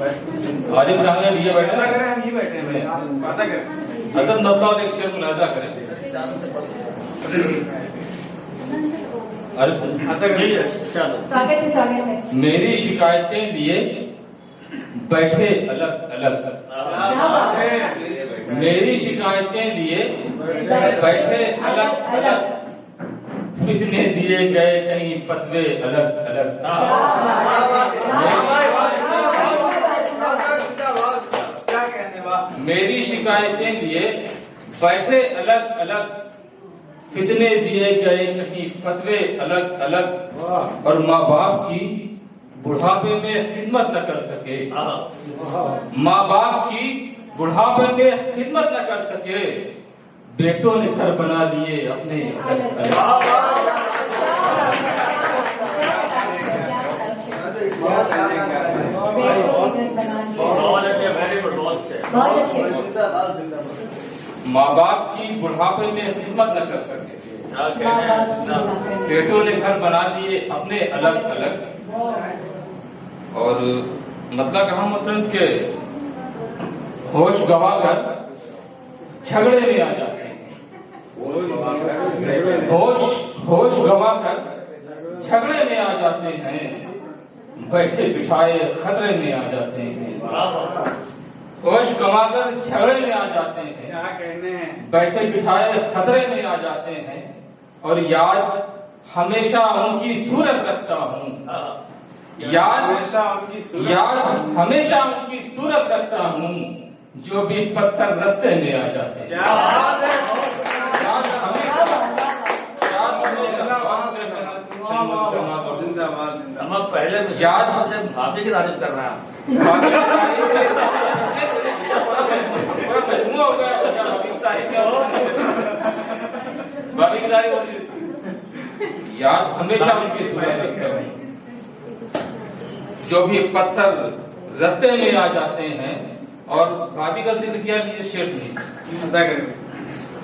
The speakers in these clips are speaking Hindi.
आरिफ कहाँ है? ये बैठे ना, हम ये बैठे हैं, बातें करें। अच्छा मतलब एक शेर मुलाजा करें। स्वागत है। मेरी शिकायतें लिए बैठे अलग अलग, मेरी शिकायतें लिए बैठे अलग अलग, फितने दिए गए कहीं फतवे अलग अलग। मेरी शिकायतें लिए बैठे अलग अलग, फितने दिए गए कहीं फतवे अलग अलग, और माँ बाप की बुढ़ापे में खिदमत न कर सके, माँ बाप की बुढ़ापे में खिदमत न कर सके, बेटों ने घर बना लिए अपने अलग अलग। माँ बाप की बुढ़ापे में खिदमत न कर सके, बेटों ने घर बना लिए अपने अलग अलग। और मतलब कहा मतलब के होश गवाकर झगड़े में आ जाते हैं, होश गवाकर झगड़े में आ जाते हैं, बैठे बिठाए खतरे में आ जाते हैं। होश गवाकर झगड़े में आ जाते हैं, बैठे बिठाए खतरे में आ जाते हैं, और याद हमेशा उनकी सूरत रखता हूँ, याद हमेशा उनकी सूरत रखता हूँ, जो भी पत्थर रास्ते में आ जाते हैं। याद हमेशा हम पहले याद भाभी की तारीफ कर रहे हैं। मजमूआ हो गया, भाभी की तारीफ होती। याद हमेशा उनकी सूरत रखता हूँ, जो भी पत्थर रास्ते में आ जाते हैं। और भाभी का जिक्र किया कि शेष नहीं,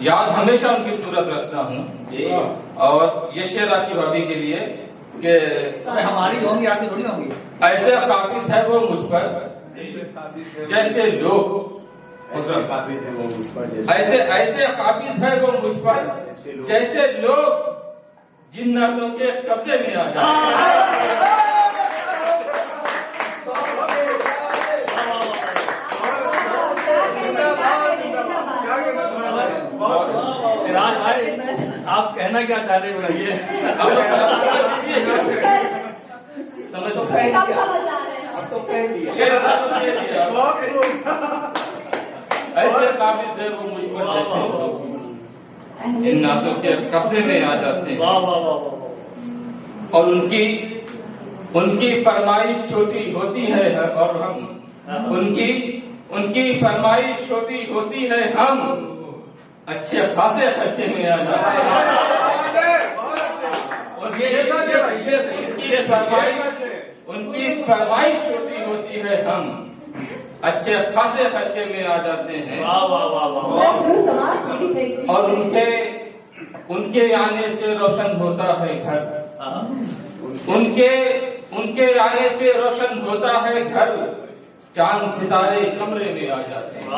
याद हमेशा उनकी सूरत रखता हूँ। और ये शेर आपकी भाभी के लिए कि हमारी होंगी, आपकी थोड़ी ना होंगी। ऐसे काबिज है वो मुझ पर जैसे लोग, ऐसे काबिज है वो मुझ पर जैसे लोग जिन्नातों के कब्जे में आ जाए। सिराज भाई, आप कहना क्या चाह रहे हो? बताइए। समझ अब तो कह दिया। ऐसे काबिज है वो मुझ पर जैसे लोग जिन्नातों के कब्जे में आ जाते हैं। और उनकी फरमाइश छोटी होती है और हम उनकी फरमाइश छोटी होती है, हम अच्छे खासे खर्चे में आ जाते हैं। उनकी फरमाइश छोटी होती है, हम अच्छे खासे खर्चे में आ जाते हैं। और उनके आने से रोशन होता है घर, उनके आने से रोशन होता है घर, चांद सितारे कमरे में आ जाते हैं।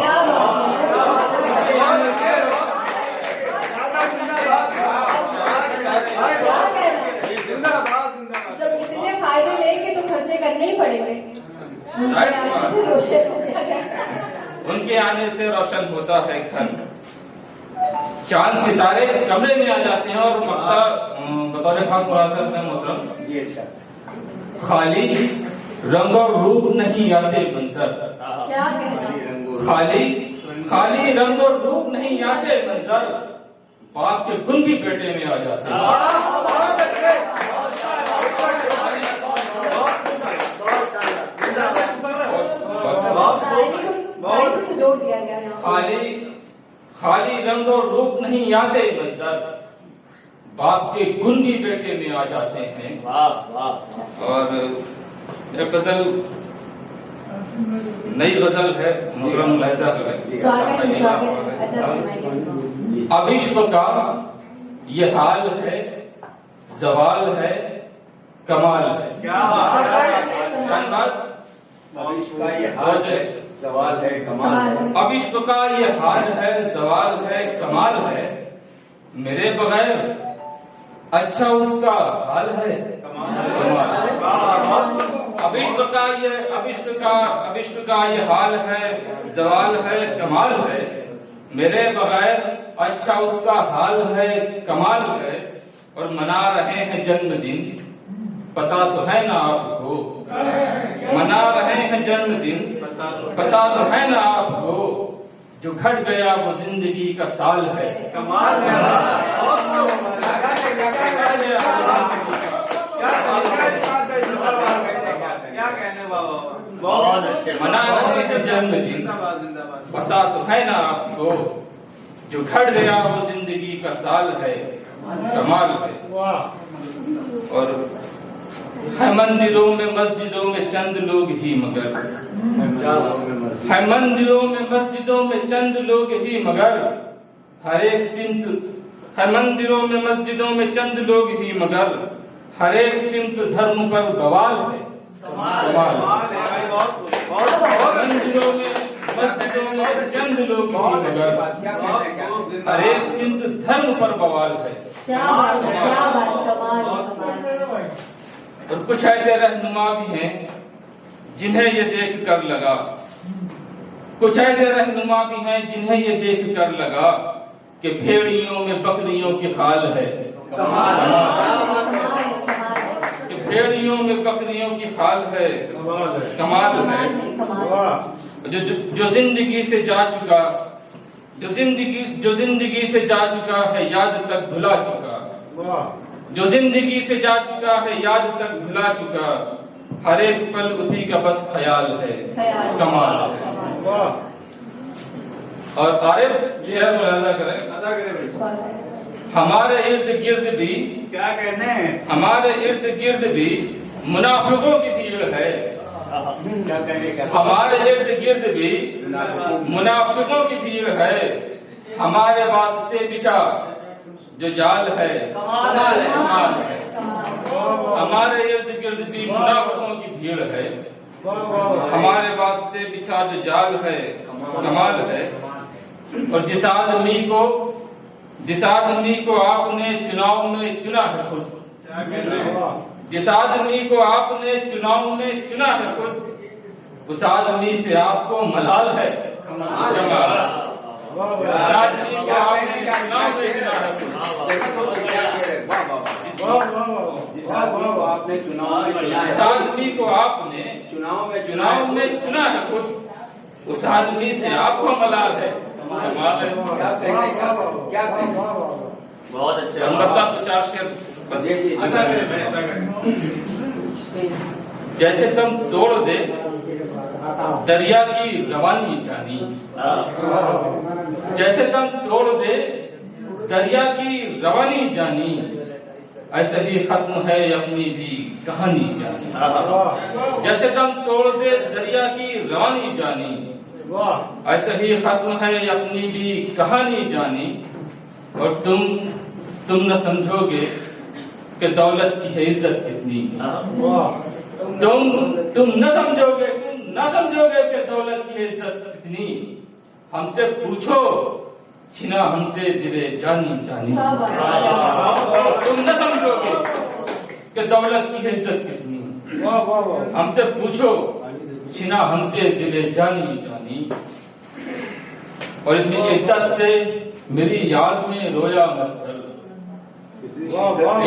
जब इतने फायदे लेंगे तो खर्चे करने ही पड़ेंगे। रोशन हो गया, उनके आने से रोशन होता है घर, चांद सितारे कमरे में आ जाते हैं। और मक्ता बतौर खास मुलाज़म है मोहतरम, खाली रंग और रूप नहीं आते मंजर, क्या कहना, खाली रंग और रूप नहीं आते मंजर, बाप के गुण भी बेटे में आ जाते हैं। खाली रंग और रूप नहीं आते मंजर, बाप के गुण भी बेटे में आ जाते हैं। और एक गजल, नई गजल है, मुहर्रम लहजा अब इश्क का ये हाल है, जवाल है, कमाल है। अब इसका ये हाल है, सवाल है, कमाल है। अब इश्क का ये हाल है, सवाल है, कमाल है, मेरे बगैर अच्छा उसका हाल है, कमाल है। अब इश्क का ये हाल है, सवाल है, कमाल है, मेरे बगैर अच्छा उसका हाल है, कमाल है। और मना रहे हैं जन्मदिन, पता तो है ना आपको, मना रहे हैं जन्मदिन, पता तो है ना आपको, जो घट गया वो जिंदगी का साल है, कमाल है। क्या कहने बाबा, बहुत अच्छे। मना रहे हैं जन्मदिन, जिंदाबाद जिंदाबाद। पता तो है ना आपको, जो घट गया वो जिंदगी का साल है, कमाल है। और है मंदिरों में मस्जिदों में चंद लोग ही मगर, है मंदिरों में मस्जिदों में चंद लोग ही मगर, हर एक सिमत है मंदिरों में मस्जिदों में चंद लोग ही मगर, हर एक सिमत धर्म पर बवाल है, कमाल है। मंदिरों में मस्जिदों में चंद लोग ही मगर, हर एक सिमत धर्म पर बवाल है। क्या बात है, क्या बात, कमाल कमाल। और कुछ ऐसे रहनुमा भी हैं जिन्हें ये देख कर लगा, कुछ ऐसे रहनुमा भी हैं जिन्हें ये देख कर लगा कि भेड़ियों में बकरियों की खाल है, कि भेड़ियों में बकरियों की खाल है, कमाल है। जो जिंदगी से जा चुका, जो जिंदगी से जा चुका है याद तक भुला चुका, जो जिंदगी से जा चुका है याद तक भुला चुका, हर एक पल उसी का बस ख्याल है, कमाल है। और आरिफ शेर मुलाजा करें, अदा करे भाई। हमारे इर्द गिर्द भी, क्या कहने हैं, हमारे इर्द गिर्द भी मुनाफिकों की भीड़ है, क्या कहने का, हमारे इर्द गिर्द भी मुनाफिकों की भीड़ है, हमारे वास्ते बिछा जो जाल है, कमाल है। हमारे इर्द गिर्द भी मुनाफिकों की भीड़ है, हमारे वास्ते बिछा जो जाल है, कमाल है। और जिस आदमी को आपने चुनाव में चुना है खुद, क्या कहने हैं, जिस आदमी को आपने चुनाव में चुना है खुद, उस आदमी से आपको मलाल है, कमाल है। जिस आदमी को आपने चुनाव में चुना है खुद, जिस आदमी को आपने चुनाव में चुना जिस है, आदमी को आपने चुनाव में चुना है खुद, उस आदमी से आपको मलाल है, कमाल है। क्या कहने का, क्या कहने का, बहुत अच्छे। अलबत्ता तो चार शेर बस। अदा करे भाई, अदा करे। जैसे तुम तोड़ दे दरिया की रवानी जानी, जैसे तुम तोड़ दे दरिया की रवानी जानी, ऐसे ही खत्म है अपनी भी कहानी जानी। जैसे तुम तोड़ दे दरिया की रवानी जानी, ऐसे ही खत्म है अपनी भी कहानी जानी। और तुम न समझोगे कि दौलत की है इज्जत कितनी, तुम न समझोगे कि दौलत की इज्जत कितनी। हमसे पूछो छिना हमसे दिले जानी जानी, तुम न समझोगे कि दौलत की इज्जत कितनी। हमसे पूछो छिना हमसे दिले जानी जानी। और इतनी शिद्दत से मेरी याद में रोया मत कर,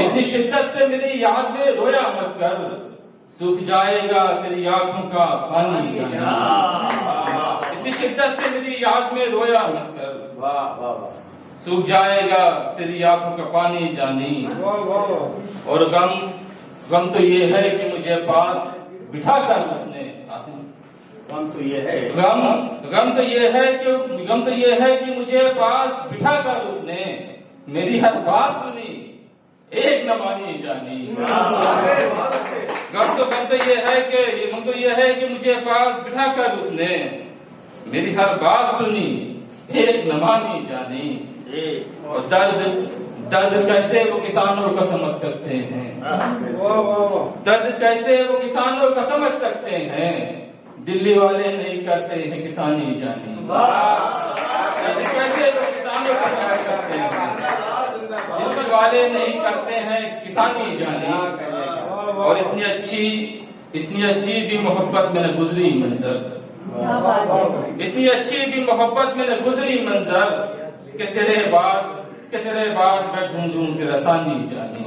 इतनी शिद्दत से मेरी याद में रोया मत कर, सूख जाएगा तेरी आंखों का पानी जानी। इतनी शिद्दत से मेरी याद में रोया मत कर, सूख जाएगा तेरी आंखों का पानी जानी। और गम तो ये है कि मुझे पास बिठा कर उसने, गम तो ये है, गम तो ये है कि मुझे पास बिठा कर उसने मेरी हर बात सुनी, एक न मानी जानी। गम तो ये है कि मुझे पास बिठा कर उसने मेरी हर बात सुनी, एक न मानी जानी। और दर्द कैसे वो किसानों का समझ सकते हैं, दर्द कैसे वो किसानों का समझ सकते हैं, दिल्ली वाले नहीं करते हैं किसानी जानी। कैसे लोग किसानों को समझ सकते हैं? दिल्ली वाले नहीं करते हैं किसानी जानी। और इतनी अच्छी भी मोहब्बत में गुजरी मंजर, इतनी अच्छी भी मोहब्बत में गुजरी मंजर कि तेरे बाद मैं ढूंढूं तेरा सानी जानी।